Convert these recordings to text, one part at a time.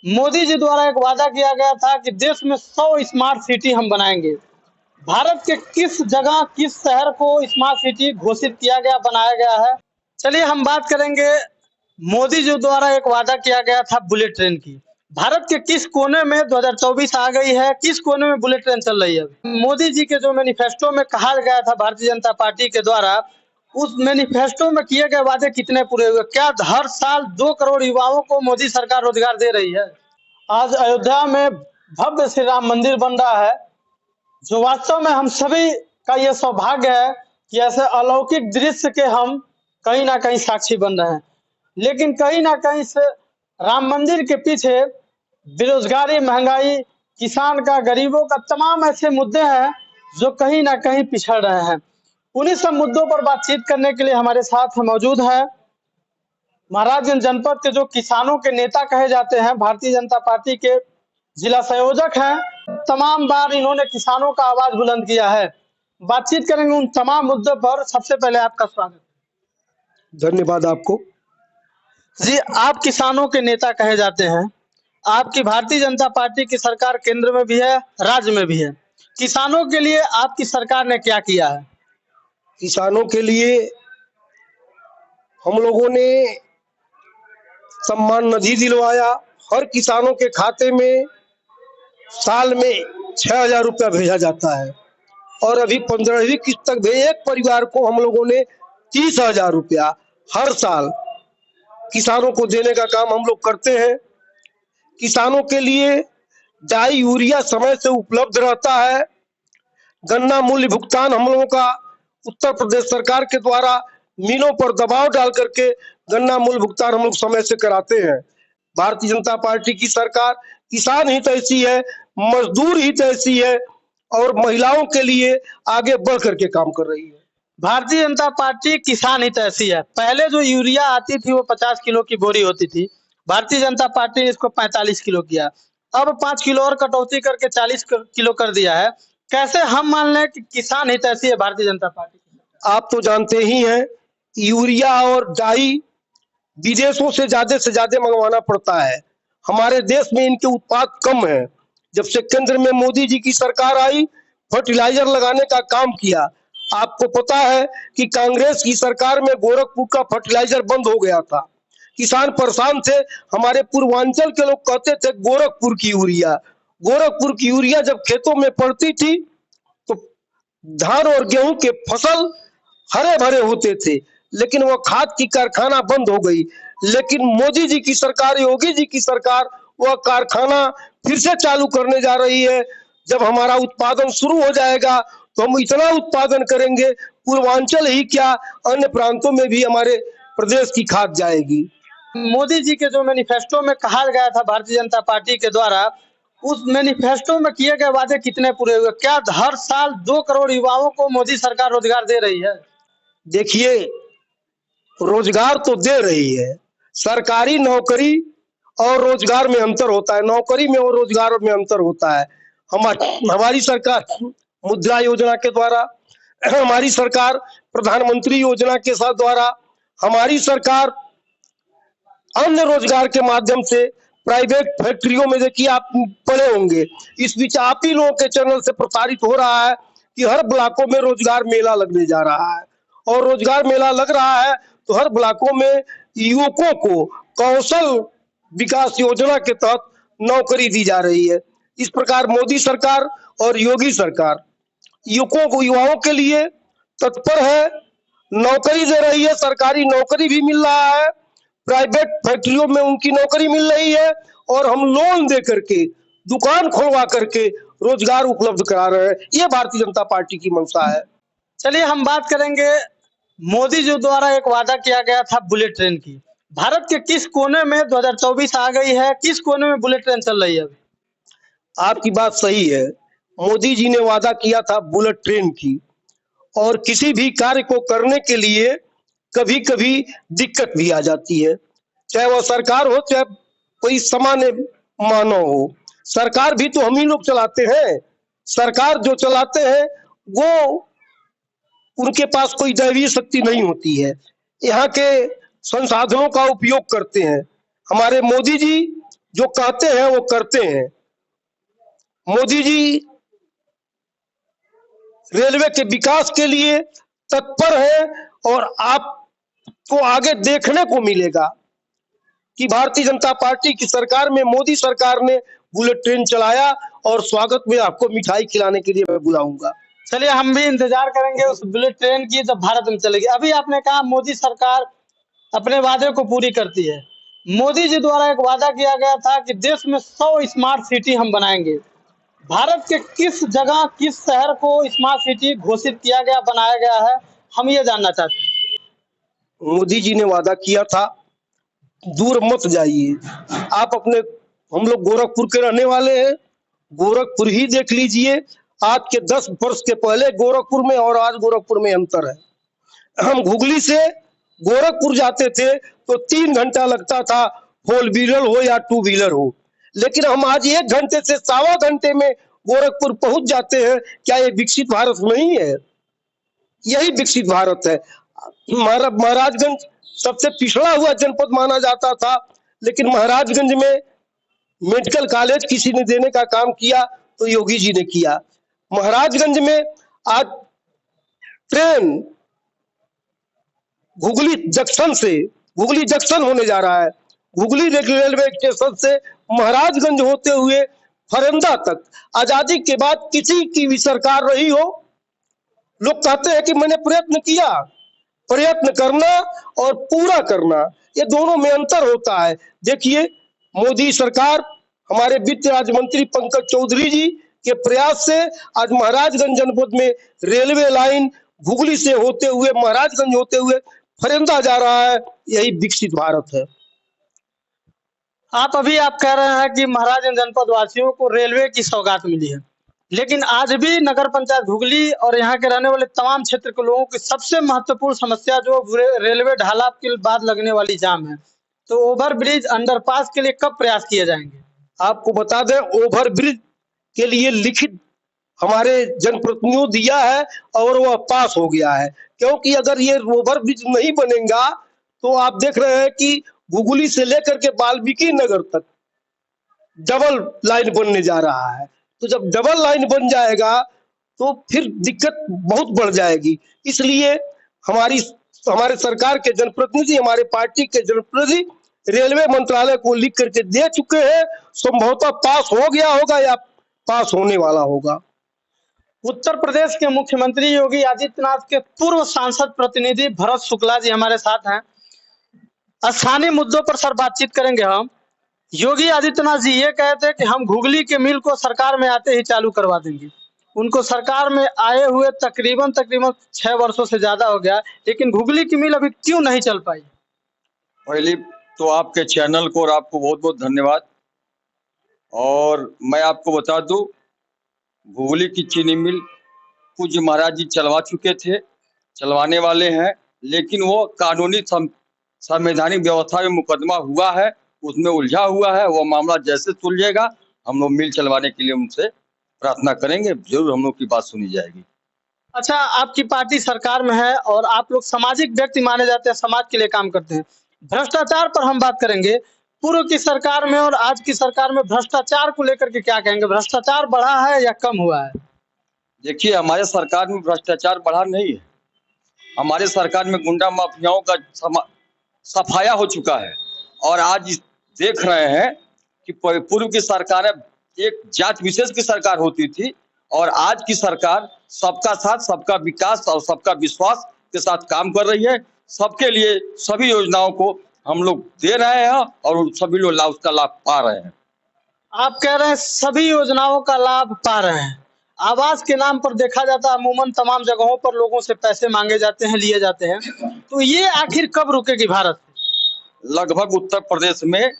मोदी जी द्वारा एक वादा किया गया था कि देश में 100 स्मार्ट सिटी हम बनाएंगे। भारत के किस जगह किस शहर को स्मार्ट सिटी घोषित किया गया, बनाया गया है? चलिए हम बात करेंगे। मोदी जी द्वारा एक वादा किया गया था बुलेट ट्रेन की। भारत के किस कोने में 2024 आ गई है, किस कोने में बुलेट ट्रेन चल रही है? मोदी जी के जो मैनिफेस्टो में कहा गया था भारतीय जनता पार्टी के द्वारा, उस मैनिफेस्टो में किए गए वादे कितने पूरे हुए? क्या हर साल 2 करोड़ युवाओं को मोदी सरकार रोजगार दे रही है? आज अयोध्या में भव्य श्री राम मंदिर बन रहा है, जो वास्तव में हम सभी का ये सौभाग्य है कि ऐसे अलौकिक दृश्य के हम कहीं ना कहीं साक्षी बन रहे हैं। लेकिन कहीं ना कहीं से राम मंदिर के पीछे बेरोजगारी, महंगाई, किसान का, गरीबों का, तमाम ऐसे मुद्दे हैं जो कहीं ना कहीं पिछड़ रहे हैं। उन्हीं सब मुद्दों पर बातचीत करने के लिए हमारे साथ मौजूद है महाराजगंज जनपद के जो किसानों के नेता कहे जाते हैं, भारतीय जनता पार्टी के जिला संयोजक हैं। तमाम बार इन्होंने किसानों का आवाज बुलंद किया है। बातचीत करेंगे उन तमाम मुद्दों पर। सबसे पहले आपका स्वागत। धन्यवाद आपको। जी, आप किसानों के नेता कहे जाते हैं। आपकी भारतीय जनता पार्टी की सरकार केंद्र में भी है, राज्य में भी है। किसानों के लिए आपकी सरकार ने क्या किया है? किसानों के लिए हम लोगों ने सम्मान निधि दिलवाया। हर किसानों के खाते में साल में 6,000 रुपया भेजा जाता है और अभी 15वीं किस्त तक भी एक परिवार को हम लोगों ने 30,000 रुपया हर साल किसानों को देने का काम हम लोग करते हैं। किसानों के लिए डाई यूरिया समय से उपलब्ध रहता है। गन्ना मूल्य भुगतान हम लोगों का उत्तर प्रदेश सरकार के द्वारा मिलों पर दबाव डाल करके गन्ना मूल्य भुगतान हम लोग समय से कराते हैं। भारतीय जनता पार्टी की सरकार किसान हित ऐसी है, मजदूर हित ऐसी है और महिलाओं के लिए आगे बढ़ करके काम कर रही है। भारतीय जनता पार्टी किसान हित ऐसी है। पहले जो यूरिया आती थी वो 50 किलो की बोरी होती थी। भारतीय जनता पार्टी ने इसको 45 किलो किया। अब 5 किलो और कटौती करके 40 किलो कर दिया है। कैसे हम मान लें कि किसान हित ऐसी है भारतीय जनता पार्टी? आप तो जानते ही हैं, यूरिया और डाई विदेशों से ज्यादा मंगवाना पड़ता है। हमारे देश में इनके उत्पाद कम है। जब से केंद्र में मोदी जी की सरकार आई, फर्टिलाइजर लगाने का काम किया। आपको पता है कि कांग्रेस की सरकार में गोरखपुर का फर्टिलाइजर बंद हो गया था। किसान परेशान थे। हमारे पूर्वांचल के लोग कहते थे गोरखपुर की यूरिया जब खेतों में पड़ती थी तो धान और गेहूं के फसल हरे भरे होते थे, लेकिन वह खाद की कारखाना बंद हो गई। लेकिन मोदी जी की सरकार, योगी जी की सरकार वह कारखाना फिर से चालू करने जा रही है। जब हमारा उत्पादन शुरू हो जाएगा तो हम इतना उत्पादन करेंगे, पूर्वांचल ही क्या अन्य प्रांतों में भी हमारे प्रदेश की खाद जाएगी। मोदी जी के जो मैनिफेस्टो में कहा गया था भारतीय जनता पार्टी के द्वारा, उस मैनिफेस्टो में किए गए वादे कितने पूरे हुए? क्या हर साल 2 करोड़ युवाओं को मोदी सरकार रोजगार दे रही है? देखिए, रोजगार तो दे रही है। सरकारी नौकरी और रोजगार में अंतर होता है, नौकरी में और रोजगार में अंतर होता है। हमारी सरकार मुद्रा योजना के द्वारा, हमारी सरकार प्रधानमंत्री योजना के साथ द्वारा, हमारी सरकार अन्य रोजगार के माध्यम से प्राइवेट फैक्ट्रियों में, देखिए आप पढ़े होंगे, इस बीच आप ही लोगों के चैनल से प्रसारित हो रहा है कि हर ब्लॉकों में रोजगार मेला लगने जा रहा है। और रोजगार मेला लग रहा है तो हर ब्लॉकों में युवकों को कौशल विकास योजना के तहत नौकरी दी जा रही है। इस प्रकार मोदी सरकार और योगी सरकार युवाओं के लिए तत्पर है, नौकरी दे रही है। सरकारी नौकरी भी मिल रहा है, प्राइवेट फैक्ट्रियों में उनकी नौकरी मिल रही है और हम लोन दे करके, दुकान खुलवा करके रोजगार उपलब्ध करा रहे हैं। ये भारतीय जनता पार्टी की मंशा है। चलिए हम बात करेंगे। मोदी जी द्वारा एक वादा किया गया था बुलेट ट्रेन की। भारत के किस कोने में 2024 आ गई है, किस कोने में बुलेट ट्रेन चल रही है? आपकी बात सही है। मोदी जी ने वादा किया था बुलेट ट्रेन की, और किसी भी कार्य को करने के लिए कभी कभी दिक्कत भी आ जाती है, चाहे वह सरकार हो चाहे कोई सामान्य मानव हो। सरकार भी तो हम ही लोग चलाते हैं। सरकार जो चलाते हैं वो उनके पास कोई दैवीय शक्ति नहीं होती है, यहाँ के संसाधनों का उपयोग करते हैं। हमारे मोदी जी जो कहते हैं वो करते हैं। मोदी जी रेलवे के विकास के लिए तत्पर है और आपको आगे देखने को मिलेगा कि भारतीय जनता पार्टी की सरकार में मोदी सरकार ने बुलेट ट्रेन चलाया और स्वागत में आपको मिठाई खिलाने के लिए मैं बुलाऊंगा। चलिए हम भी इंतजार करेंगे उस बुलेट ट्रेन की जब भारत में चलेगी। अभी आपने कहा मोदी सरकार अपने वादे को पूरी करती है। मोदी जी द्वारा एक वादा किया गया था कि देश में 100 स्मार्ट सिटी हम बनाएंगे। भारत के किस जगह किस शहर को स्मार्ट सिटी घोषित किया गया बनाया गया है, हम ये जानना चाहते हैं। मोदी जी ने वादा किया था, दूर मत जाइए आप अपने, हम लोग गोरखपुर के रहने वाले हैं, गोरखपुर ही देख लीजिए। आज के 10 वर्ष के पहले गोरखपुर में और आज गोरखपुर में अंतर है। हम हुगली से गोरखपुर जाते थे तो 3 घंटा लगता था, 4 व्हीलर हो या 2 व्हीलर हो, लेकिन हम आज 1 घंटे से 1.25 घंटे में गोरखपुर पहुंच जाते हैं। क्या ये विकसित भारत नहीं है? यही विकसित भारत है। महाराजगंज सबसे पिछड़ा हुआ जनपद माना जाता था, लेकिन महाराजगंज में मेडिकल कॉलेज किसी ने देने का काम किया तो योगी जी ने किया। महाराजगंज में आज ट्रेन घुगली जंक्शन होने जा रहा है, घुगली रेलवे स्टेशन से महाराजगंज होते हुए फरंदा तक। आजादी के बाद किसी की भी सरकार रही हो, लोग कहते हैं कि मैंने प्रयत्न किया। प्रयत्न करना और पूरा करना, ये दोनों में अंतर होता है। देखिए मोदी सरकार, हमारे वित्त राज्य मंत्री पंकज चौधरी जी के प्रयास से आज महाराजगंज जनपद में रेलवे लाइन घुगली से होते हुए महाराजगंज होते हुए फरंदा जा रहा है। यही विकसित भारत है। आप कह रहे हैं कि महाराजगंज जनपद वासियों को रेलवे की सौगात मिली है, लेकिन आज भी नगर पंचायत घुगली और यहाँ के रहने वाले तमाम क्षेत्र के लोगों की सबसे महत्वपूर्ण समस्या जो रेलवे ढाला के बाद लगने वाली जाम है। तो ओवर ब्रिज अंडरपास के लिए कब प्रयास किए जाएंगे? आपको बता दें, ओवर ब्रिज के लिए लिखित हमारे जनप्रतिनिधियों दिया है और वह पास हो गया है, क्योंकि अगर ये ओवर ब्रिज नहीं बनेगा तो आप देख रहे हैं कि घुगली से लेकर के वाल्मीकि नगर तक डबल लाइन बनने जा रहा है। तो जब डबल लाइन बन जाएगा तो फिर दिक्कत बहुत बढ़ जाएगी। इसलिए हमारे सरकार के जनप्रतिनिधि, हमारे पार्टी के जनप्रतिनिधि रेलवे मंत्रालय को लिख करके दे चुके हैं। संभवतः पास हो गया होगा या पास होने वाला होगा। उत्तर प्रदेश के मुख्यमंत्री योगी आदित्यनाथ के पूर्व सांसद प्रतिनिधि भरत शुक्ला जी हमारे साथ हैं। स्थानीय मुद्दों पर सर बातचीत करेंगे हम। योगी आदित्यनाथ जी ये कहते हैं कि हम घुगली के मिल को सरकार में आते ही चालू करवा देंगे। उनको सरकार में आए हुए तकरीबन 6 वर्षों से ज्यादा हो गया, लेकिन घुगली की मिल अभी क्यों नहीं चल पाई? पहले तो आपके चैनल को और आपको बहुत बहुत धन्यवाद। और मैं आपको बता दूं, घुगली की चीनी मिल पूज्य महाराज जी चलवा चुके थे, चलवाने वाले हैं, लेकिन वो कानूनी संवैधानिक व्यवस्था में मुकदमा हुआ है, उसमें उलझा हुआ है। वो मामला जैसे सुलझेगा हम लोग मिल चलवाने के लिए उनसे प्रार्थना करेंगे, जरूर हम लोग की बात सुनी जाएगी। अच्छा, आपकी पार्टी सरकार में है और आप लोग सामाजिक व्यक्ति माने जाते हैं, समाज के लिए काम करते हैं। भ्रष्टाचार पर हम बात करेंगे। पूर्व की सरकार में और आज की सरकार में भ्रष्टाचार को लेकर के क्या कहेंगे? भ्रष्टाचार बढ़ा है या कम हुआ है? देखिए, हमारे सरकार में भ्रष्टाचार बढ़ा नहीं है। हमारे सरकार में गुंडा माफियाओं का सफाया हो चुका है। और आज देख रहे हैं कि पूर्व की सरकार एक जात विशेष की सरकार होती थी, और आज की सरकार सबका साथ, सबका विकास और सबका विश्वास के साथ काम कर रही है। सबके लिए सभी योजनाओं को हम लोग दे रहे हैं और सभी लोग उसका लाभ पा रहे हैं। आप कह रहे हैं सभी योजनाओं का लाभ पा रहे हैं। आवास के नाम पर देखा जाता है अमूमन तमाम जगहों पर लोगों से पैसे मांगे जाते हैं, लिए जाते हैं। तो ये आखिर कब रुकेगी भारत? लगभग उत्तर प्रदेश में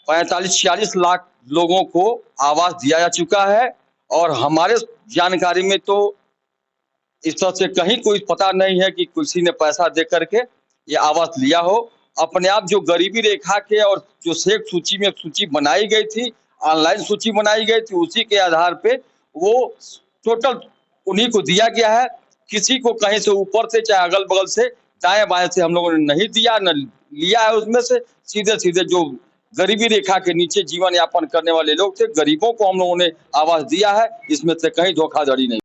45-46 लाख लोगों को आवास दिया जा चुका है, और हमारे जानकारी में तो इस तरह से कहीं कोई पता नहीं है कि किसी ने पैसा दे करके ये आवास लिया हो। अपने आप जो गरीबी रेखा के और जो शेख सूची में सूची बनाई गई थी, ऑनलाइन सूची बनाई गई थी, उसी के आधार पे वो टोटल उन्हीं को दिया गया है। किसी को कहीं से ऊपर से चाहे अगल बगल से दाएं बाएं से हम लोगों ने नहीं दिया, न लिया है। उसमें से सीधे सीधे जो गरीबी रेखा के नीचे जीवन यापन करने वाले लोग थे। गरीबों को हम लोगों ने आवास दिया है, इसमें से कहीं धोखाधड़ी नहीं।